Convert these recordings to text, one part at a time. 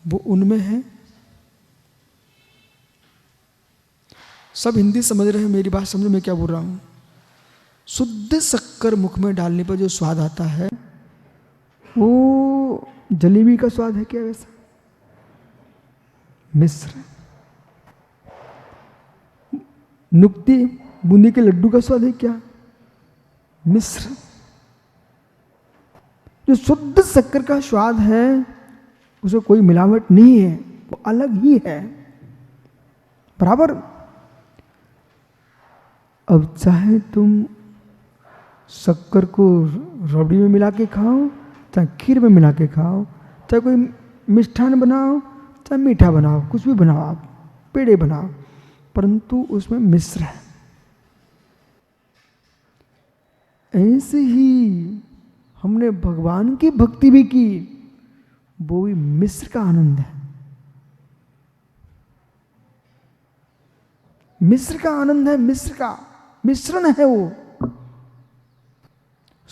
वो उनमें है। सब हिंदी समझ रहे हैं, मेरी बात समझो मैं क्या बोल रहा हूं। शुद्ध शक्कर मुख में डालने पर जो स्वाद आता है वो जलेबी का स्वाद है क्या वैसा? मिश्र। नुक्ती बूंदी के लड्डू का स्वाद है क्या? मिश्र। जो शुद्ध शक्कर का स्वाद है उसमें कोई मिलावट नहीं है, वो अलग ही है, बराबर। अब चाहे तुम शक्कर को रबड़ी में मिला के खाओ, चाहे खीर में मिला के खाओ, चाहे कोई मिष्ठान बनाओ, चाहे मीठा बनाओ, कुछ भी बनाओ, आप पेड़े बनाओ, परंतु उसमें मिश्र है। ऐसे ही हमने भगवान की भक्ति भी की, वो भी मिश्र का आनंद है। मिश्र का आनंद है, मिश्र का मिश्रण है वो।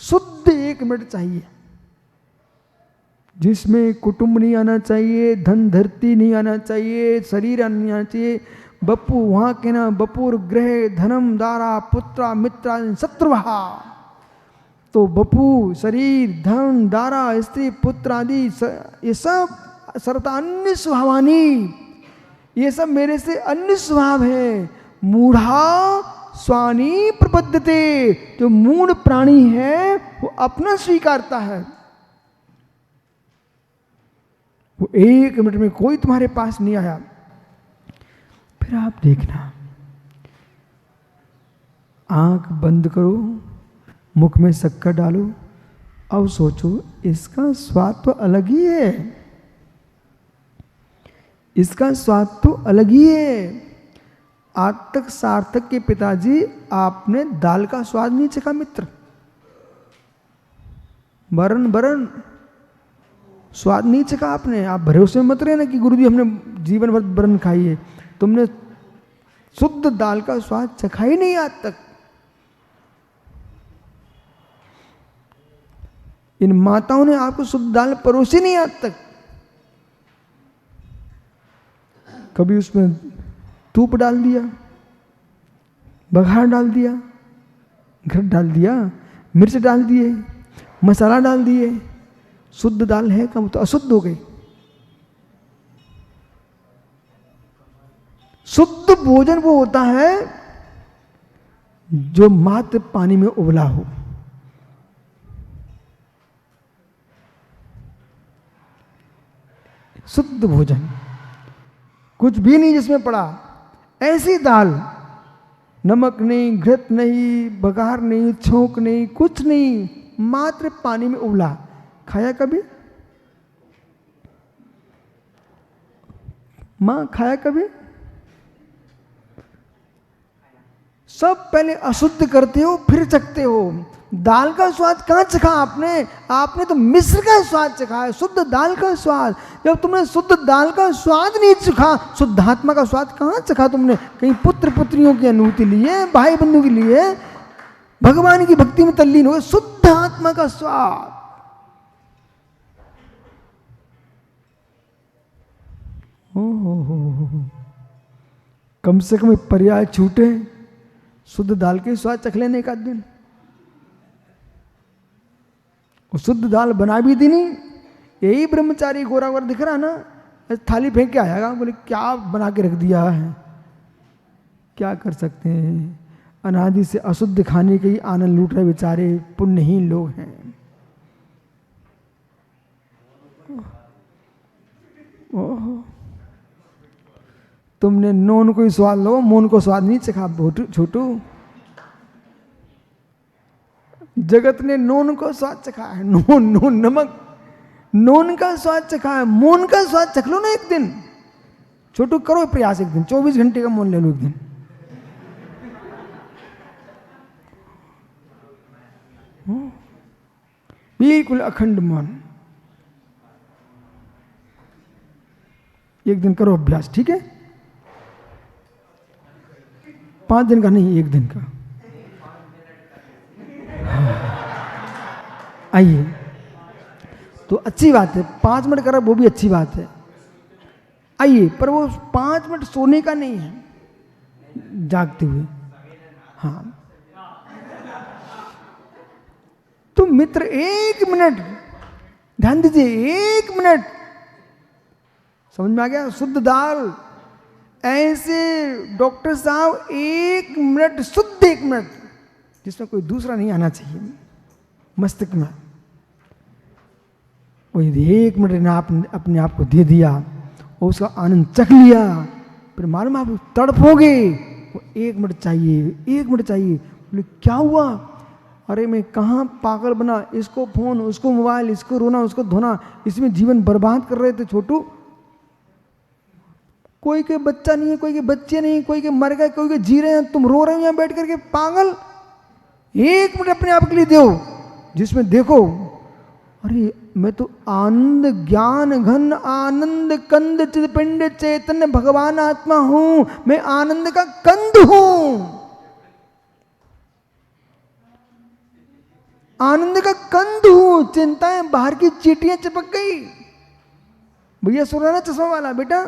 शुद्ध 1 मिनट चाहिए, जिसमें कुटुंब नहीं आना चाहिए, धन धरती नहीं आना चाहिए, शरीर नहीं आना चाहिए। बपू वहां के ना बपुर ग्रह धनम दारा पुत्रा मित्रा शत्रुहा। तो बपू शरीर धन दारा स्त्री पुत्र आदि ये सब सर्वथा अन्य स्वभावानी, ये सब मेरे से अन्य स्वभाव है। मूढ़ा स्वानी प्रपद्यते, जो मूढ़ प्राणी है वो अपना स्वीकारता है। वो 1 मिनट में कोई तुम्हारे पास नहीं आया, फिर आप देखना, आंख बंद करो, मुख में शक्कर डालो, अब सोचो इसका स्वाद तो अलग ही है, इसका स्वाद तो अलग ही है। आज तक सार्थक के पिताजी आपने दाल का स्वाद नहीं चखा मित्र, बरन स्वाद नहीं चखा आपने। आप भरोसे में मत रहना कि गुरुजी हमने जीवन भर बरन खाई है, तुमने शुद्ध दाल का स्वाद चखा ही नहीं आज तक। इन माताओं ने आपको शुद्ध दाल परोसी नहीं आज तक। कभी उसमें तूप डाल दिया, बघार डाल दिया, घृत डाल दिया, मिर्च डाल दिए, मसाला डाल दिए, शुद्ध दाल है कम तो अशुद्ध हो गई। शुद्ध भोजन वो होता है जो मात्र पानी में उबला हो। शुद्ध भोजन कुछ भी नहीं जिसमें पड़ा, ऐसी दाल, नमक नहीं, घृत नहीं, बघार नहीं, छोंक नहीं, कुछ नहीं, मात्र पानी में उबला। खाया कभी? मां खाया कभी? सब पहले अशुद्ध करते हो फिर चखते हो। दाल का स्वाद कहां चखा आपने? आपने तो मिश्र का स्वाद चखा है, शुद्ध दाल का स्वाद। जब तुमने शुद्ध दाल का स्वाद नहीं चखा, शुद्धात्मा का स्वाद कहां चखा तुमने? कहीं पुत्र पुत्रियों की अनुभूति लिए, भाई बंधु के लिए, भगवान की भक्ति में तल्लीन हो, शुद्ध आत्मा का स्वाद। हो कम से कम पर्याय छूटे, शुद्ध दाल के स्वाद चख लेने का दिन। वो शुद्ध दाल बना भी दी नहीं, यही ब्रह्मचारी गोरा गोरा दिख रहा ना, थाली फेंक के आएगा, बोले क्या बना के रख दिया है। क्या कर सकते हैं, अनादि से अशुद्ध खाने के ही आनंद लूट रहे बेचारे पुण्यहीन लोग हैं। ओह, तुमने नोन को ही स्वाद लो, मोन को स्वाद नहीं चखा छोटू। जगत ने नोन को स्वाद चखा है, नोन नमक, नोन का स्वाद चखा है, मोन का स्वाद चख लो ना एक दिन। छोटू करो प्रयास एक दिन, 24 घंटे का मोन ले लो एक दिन। बिल्कुल अखंड मौन, एक दिन करो अभ्यास, ठीक है? 5 दिन का नहीं, 1 दिन का। आइए, तो अच्छी बात है, 5 मिनट करा वो भी अच्छी बात है। आइए, पर वो 5 मिनट सोने का नहीं है, जागते हुए। हाँ, तो मित्र 1 मिनट ध्यान दीजिए, 1 मिनट, समझ में आ गया? शुद्ध दाल। ऐसे डॉक्टर साहब 1 मिनट, शुद्ध 1 मिनट, जिसमें कोई दूसरा नहीं आना चाहिए मस्तिष्क में, वो यदि 1 मिनट ने आप अपने आप को दे दिया और उसका आनंद चख लिया, फिर मालूम आप तड़पोगे। वो 1 मिनट चाहिए, 1 मिनट चाहिए। बोले क्या हुआ? अरे मैं कहाँ पागल बना, इसको फोन, उसको मोबाइल, इसको रोना, उसको धोना, इसमें जीवन बर्बाद कर रहे थे छोटू। कोई के बच्चा नहीं है, कोई के बच्चे नहीं, कोई के मर गए, कोई के जी रहे हैं, तुम रो रहे हो यहाँ बैठ करके, पागल। 1 मिनट अपने आप के लिए दो, जिसमें देखो अरे मैं तो आनंद ज्ञान घन आनंद कंद चिद पिंड चैतन्य भगवान आत्मा हूं, मैं आनंद का कंद हूं, आनंद का कंद हूं। चिंताएं बाहर की चीटियां चिपक गई। भैया सुन रहा ना चश्मा वाला बेटा,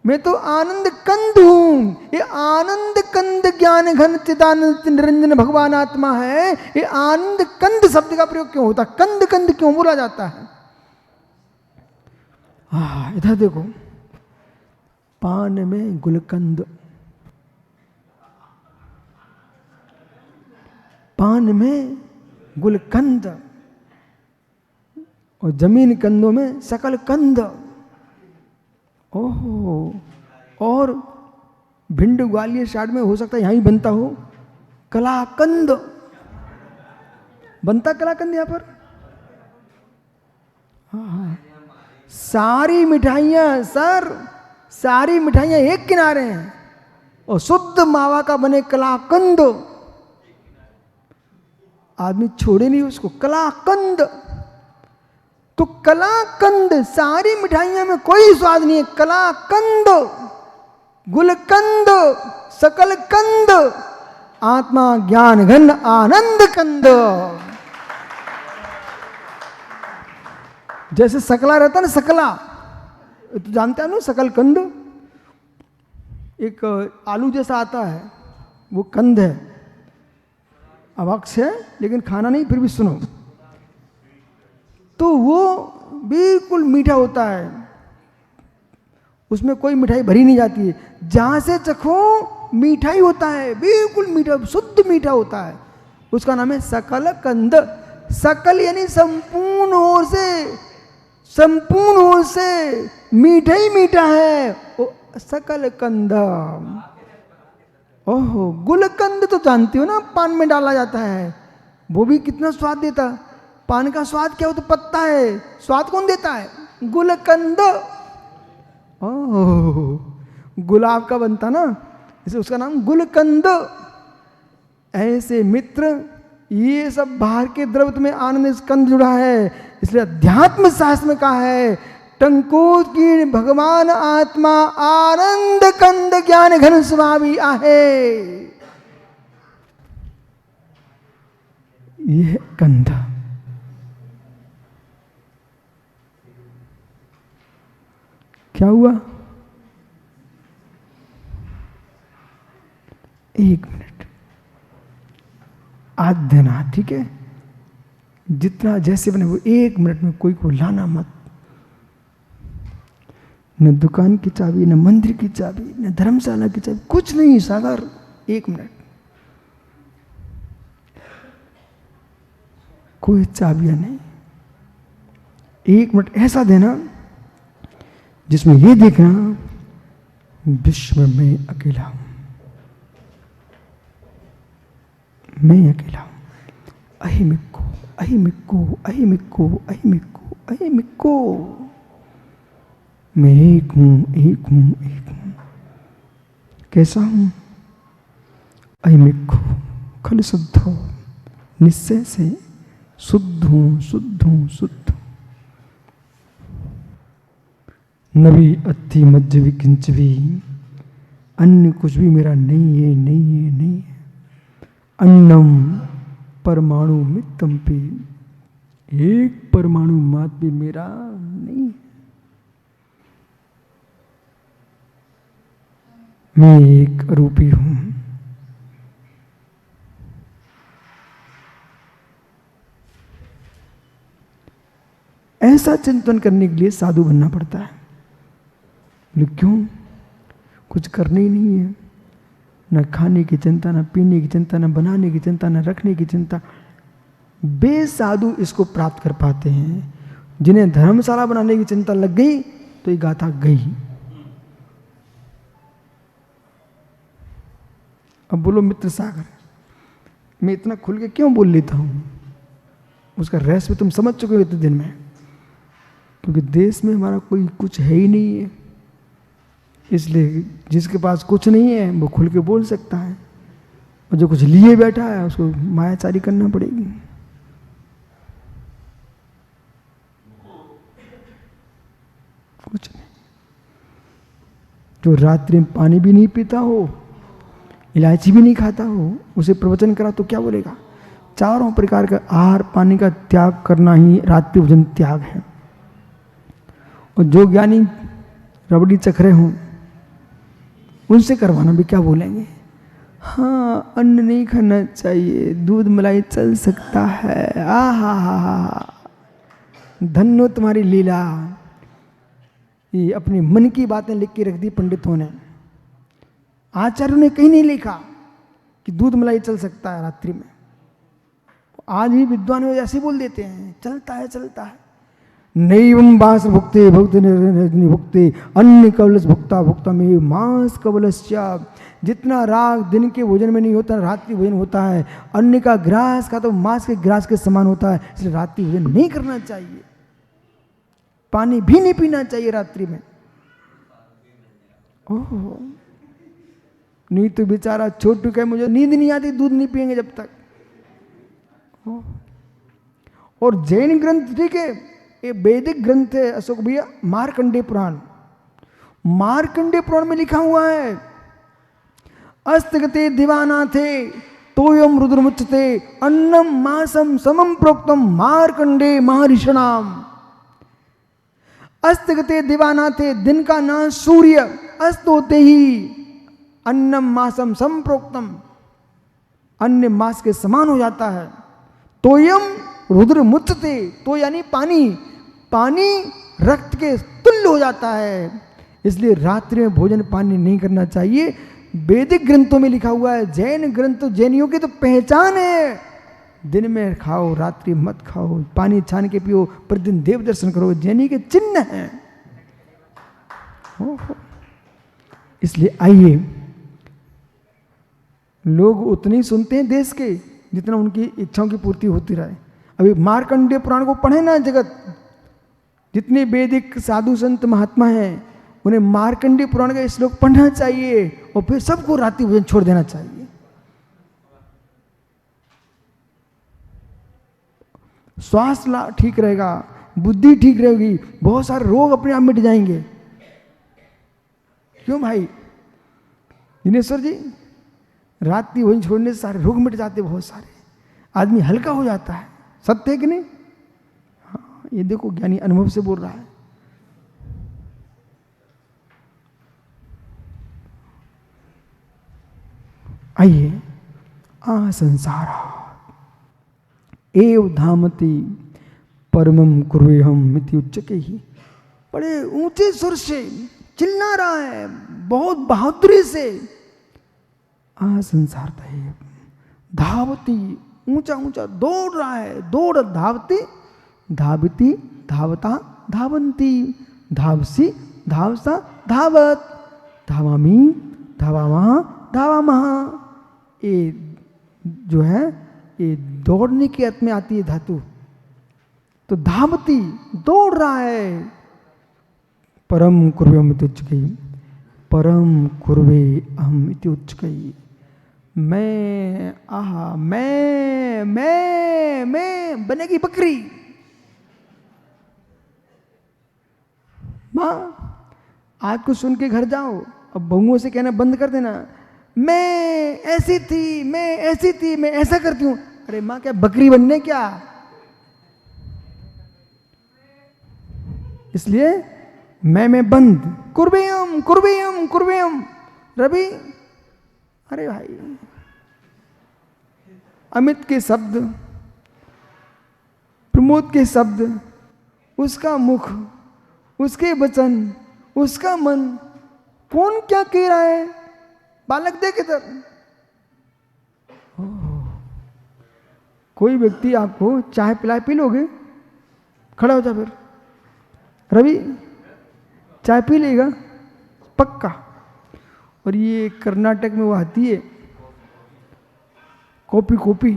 मैं तो आनंद कंद हूं। ये आनंद कंद ज्ञान घन चिदानंद निरंजन भगवान आत्मा है। ये आनंद कंद शब्द का प्रयोग क्यों होता? कंद कंद क्यों बोला जाता है? इधर देखो, पान में गुलकंद, पान में गुलकंद, और जमीन कंदों में सकल कंद। ओहो, और भिंड ग्वालियर साइड में हो सकता है यहीं बनता हो कलाकंद, बनता कलाकंद यहां पर। हाँ, सारी मिठाइयां सर, सारी मिठाइयां एक किनारे हैं, और शुद्ध मावा का बने कलाकंद, आदमी छोड़े नहीं उसको, कलाकंद। तो कलाकंद, सारी मिठाइयों में कोई स्वाद नहीं है, कलाकंद, गुलकंद, सकल कंद, आत्मा ज्ञान घन आनंद कंद। जैसे सकला रहता ना, सकला तो जानते हैं ना, सकल कंद, एक आलू जैसा आता है, वो कंद है, अवक्ष है लेकिन खाना नहीं, फिर भी सुनो। तो वो बिल्कुल मीठा होता है, उसमें कोई मिठाई भरी नहीं जाती है, जहां से चखो मीठा ही होता है, बिल्कुल मीठा, शुद्ध मीठा होता है। उसका नाम है सकल कंद। सकल यानी संपूर्ण ओर से, संपूर्ण ओर से मीठा ही मीठा है, वो सकल कंद। ओहो, गुलकंद तो जानती हो ना, पान में डाला जाता है, वो भी कितना स्वाद देता। पान का स्वाद क्या हो? तो पत्ता है, स्वाद कौन देता है? गुलकंद। ओह, गुलाब का बनता ना, इसे उसका नाम गुलकंद। ऐसे मित्र, ये सब बाहर के द्रव्य में आनंद स्कंद जुड़ा है, इसलिए अध्यात्म शास्त्र में कहा है, टंकोत की भगवान आत्मा आनंद कंद ज्ञान घन स्वभावी आहे। यह कंद क्या हुआ? 1 मिनट आज देना, ठीक है? जितना जैसे बने वो 1 मिनट में कोई को लाना मत। न दुकान की चाबी, न मंदिर की चाबी, न धर्मशाला की चाबी, कुछ नहीं सागर। 1 मिनट, कोई चाबियां नहीं। 1 मिनट ऐसा देना जिसमें ये देखना, विश्व में अकेला हूं, मैं अकेला हूं। अहिमिक्को अहिमिक्को अहिमिक्को अहिमिक्को अहिमिक्को, मैं एक हूं, एक हूं, एक हूं। कैसा हूं? अहिमिक्को खल शुद्ध, निश्चय से शुद्ध हूं, शुद्ध हूं, शुद्ध। नभी अति मज्ज भी किंच भी, अन्य कुछ भी मेरा नहीं है, नहीं है, नहीं है। अन्नम परमाणु मित्तम पे, एक परमाणु मात्र भी मेरा नहीं है। मैं एक रूपी हूं। ऐसा चिंतन करने के लिए साधु बनना पड़ता है। लेकिन क्यों? कुछ करने ही नहीं है, न खाने की चिंता, न पीने की चिंता, न बनाने की चिंता, न रखने की चिंता। बेसाधु इसको प्राप्त कर पाते हैं। जिन्हें धर्मशाला बनाने की चिंता लग गई तो ये गाथा गई। अब बोलो मित्र सागर, मैं इतना खुल के क्यों बोल लेता हूं? उसका रहस्य भी तुम समझ चुके हो इतने दिन में। क्योंकि देश में हमारा कोई कुछ है ही नहीं है, इसलिए जिसके पास कुछ नहीं है वो खुल के बोल सकता है, और जो कुछ लिए बैठा है उसको मायाचारी करना पड़ेगी। कुछ नहीं। जो रात्रि में पानी भी नहीं पीता हो, इलायची भी नहीं खाता हो, उसे प्रवचन करा तो क्या बोलेगा? चारों प्रकार का आहार पानी का त्याग करना ही रात्रि भोजन त्याग है। और जो ज्ञानी रबड़ी चख रहे हों उनसे करवाना भी क्या बोलेंगे? हाँ, अन्न नहीं खाना चाहिए, दूध मलाई चल सकता है। आहा, धन्यो तुम्हारी लीला। ये अपनी मन की बातें लिख के रख दी पंडितों ने। आचार्यों ने कहीं नहीं लिखा कि दूध मलाई चल सकता है रात्रि में। आज भी विद्वान ऐसे बोल देते हैं, चलता है चलता है। नैवं बास भुक्ते भुक्ते भुक्ते अन्य कवलस भुक्ता भुक्ता में मांस कवलस्या। जितना राग दिन के भोजन में नहीं होता, रात्रि भोजन होता है। अन्न का ग्रास का तो मांस के ग्रास के समान होता है, इसलिए रात्रि भोजन नहीं करना चाहिए। पानी भी नहीं पीना चाहिए रात्रि में। ओह, नहीं तो बेचारा छोटू कहे मुझे नींद नहीं आती, दूध नहीं पिएंगे जब तक। और जैन ग्रंथ ठीक है, ये वैदिक ग्रंथ है अशोक भैया, मार्कंडेय पुराण। मार्कंडेय पुराण में लिखा हुआ है, अस्तगते दिवानाथे तोयम रुद्रमुच्यते अन्नम मासम समम प्रोक्तम मार्कंडेय महर्षिणाम। अस्तगते दिवानाथे, दिन का नाश सूर्य अस्त होते ही अन्नम मासम संप्रोक्तम, अन्य मास के समान हो जाता है। तोयम रुद्र मुच्यते, तो यानी पानी, पानी रक्त के तुल्य हो जाता है। इसलिए रात्रि में भोजन पानी नहीं करना चाहिए। वैदिक ग्रंथों में लिखा हुआ है। जैन ग्रंथ, जैनियों की तो पहचान है, दिन में खाओ रात्रि मत खाओ, पानी छान के पियो, प्रतिदिन देव दर्शन करो, जैनी के चिन्ह हैं। इसलिए आइए, लोग उतने ही सुनते हैं देश के जितना उनकी इच्छाओं की पूर्ति होती रहे। अभी मार्कंडेय पुराण को पढ़े ना जगत, जितने वैदिक साधु संत महात्मा हैं उन्हें मार्कंडेय पुराण का श्लोक पढ़ना चाहिए, और फिर सबको रात्रि भोजन छोड़ देना चाहिए। स्वास्थ्य ठीक रहेगा, बुद्धि ठीक रहेगी, बहुत सारे रोग अपने आप मिट जाएंगे। क्यों भाई दिनेश्वर जी? रात्रि भोजन छोड़ने से सारे रोग मिट जाते, बहुत सारे, आदमी हल्का हो जाता है। सत्य है कि नहीं? हाँ, ये देखो ज्ञानी अनुभव से बोल रहा है। आइए, संसारा एव धामति परमम कुर्वेहम मिति उच्चके ही। बड़े ऊंचे सुर से चिल्ला रहा है, बहुत बहादुरी से। संसार धावती, ऊंचा ऊंचा दौड़ रहा है। दौड़ धावती, धावती धावता धावंती, धावसी धावसा धावत, धावामी धावामहा धावामहा। ये जो है ये दौड़ने के अर्थ में आती है धातु। तो धावती दौड़ रहा है। परम कुर्वे अहम इति उच्चकै, परम कुर्वे अहम इति उच्चकै। मैं आहा, मैं बनेगी बकरी। माँ आज कुछ सुन के घर जाओ, अब बहुओं से कहना बंद कर देना, मैं ऐसी थी, मैं ऐसी थी, मैं ऐसा करती हूं। अरे माँ क्या बकरी बनने क्या? इसलिए मैं बंद। कुर्वेयम कुर्वेयम कुर्वेयम, रवि, अरे भाई, अमित के शब्द, प्रमोद के शब्द, उसका मुख, उसके वचन, उसका मन, कौन क्या कह रहा है? बालक देख इधर। कोई व्यक्ति आपको चाय पिलाए, पी लोगे? खड़ा हो जा फिर। रवि, चाय पी लेगा? पक्का। और ये कर्नाटक में वो आती है कॉपी, कॉपी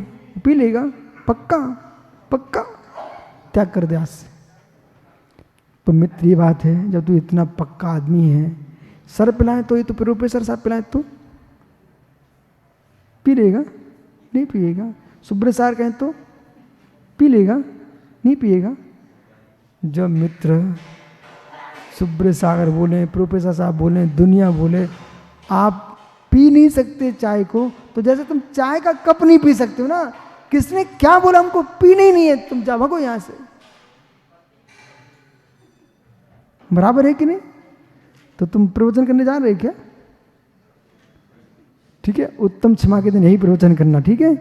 पी लेगा? पक्का पक्का। त्याग कर दे आज से। तो मित्र, ये बात है, जब तू इतना पक्का आदमी है, सर पिलाए तो ये तो प्रोफेसर साहब पिलाए तो पी लेगा? नहीं पिएगा। सुब्रत सार कहें तो पी लेगा? नहीं पिएगा। जब मित्र सुब्रत सागर बोले, प्रोफेसर साहब बोले, दुनिया बोले, आप पी नहीं सकते चाय को, तो जैसे तुम चाय का कप नहीं पी सकते हो ना, किसने क्या बोला हमको पीना ही नहीं है, तुम जा भगो यहां से। बराबर है कि नहीं? तो तुम प्रवचन करने जा रहे क्या? ठीक है, उत्तम क्षमा के दिन यही प्रवचन करना, ठीक है?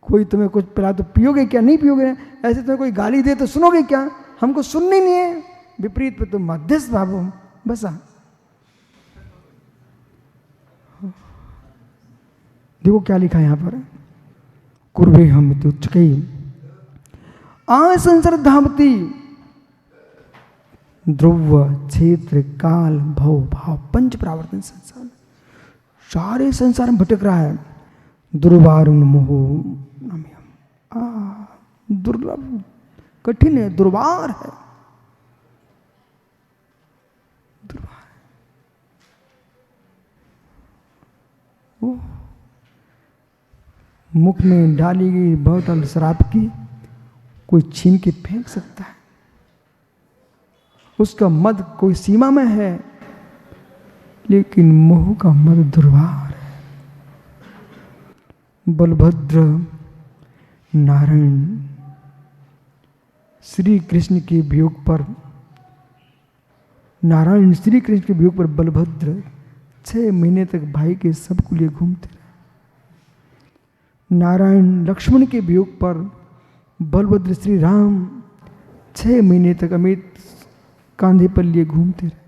कोई तुम्हें कुछ पिला तो पियोगे क्या? नहीं पियोगे। ऐसे तुम्हें कोई गाली दे तो सुनोगे क्या? हमको सुननी नहीं है। विपरीत पे तुम मध्यस्थ भावो बसा। देखो क्या लिखा है यहां पर, कुर्वे हम उच्चकई असंसर धामती ध्रुव क्षेत्र काल भव भाव पंच प्रावर्तन संसार, सारे संसार में भटक रहा है। दुर्वारुण मोह, दुर्लभ, कठिन है, दुर्वार है, दुर्वार। मुख में डाली गई बोतल शराब की कोई छीन के फेंक सकता है, उसका मद कोई सीमा में है, लेकिन मोह का मद दुर्वार है। बलभद्र नारायण श्री कृष्ण के वियोग पर, नारायण श्री कृष्ण के वियोग पर बलभद्र 6 महीने तक भाई के सबको लिए घूमते रहे। नारायण लक्ष्मण के वियोग पर बलभद्र श्री राम 6 महीने तक अमित कांधे पर लिए घूमते रहे।